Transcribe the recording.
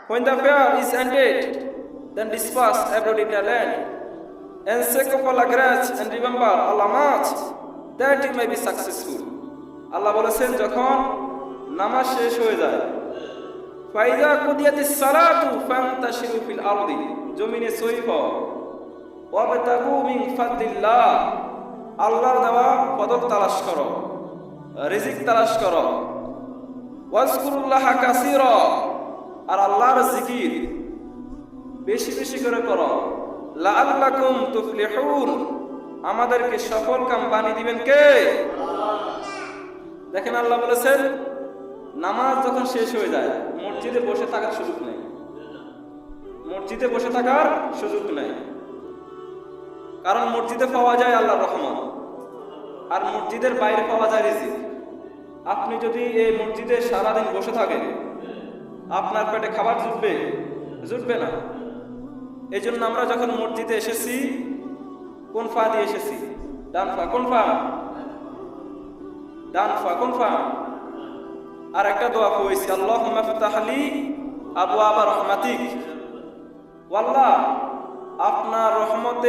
When the fair is ended, then disperse abroad in the land, and seek of Allah grace and remember Allah much, that you may be successful. Allah বলেছেন যখন নামাজ শেষ হয়ে যায়, ফাইদা কুদিয়াতিস সালাতু ফান্তাশিরু feel আরদি, জমিনে সহিহ ওয়াবতাগু মিন ফাদলিল্লাহ, আল্লাহর দেওয়া পদক তালাশ করো, রিজিক তালাশ করো, ওয়াজকুরুল্লাহ কাসীরা, আর আল্লাহর জিকির বেশি বেশি করে করো, লাআল্লাকুম তুফলিহুন, আমাদেরকে সফল কাম বানিয়ে দিবেন কে? দেখেন আল্লাহ বলেছেন নামাজ যখন শেষ হয়ে যায় মসজিদে বসে থাকার সুযোগ নেই, মসজিদে বসে থাকার সুযোগ নেই, কারণ মসজিদে পাওয়া যায় আল্লাহর রহমত, আর মসজিদের বাইরে পাওয়া যায় রিজিক। আপনি যদি এই মসজিদে সারাদিন বসে থাকেন আপনার পেটে খাবার জুটবে? জুটবে না। এই জন্য আমরা যখন মসজিদে এসেছি কোন ফা দিয়ে এসেছি? ডান ফা। কোন ফা? ডান ফা। কোন ফা? আর একটা দোয়া কইছি, আল্লাহুম্মা ফতাহ লি আবওয়াবা রাহমাতিক, আল্লাহ আপনার রহমতে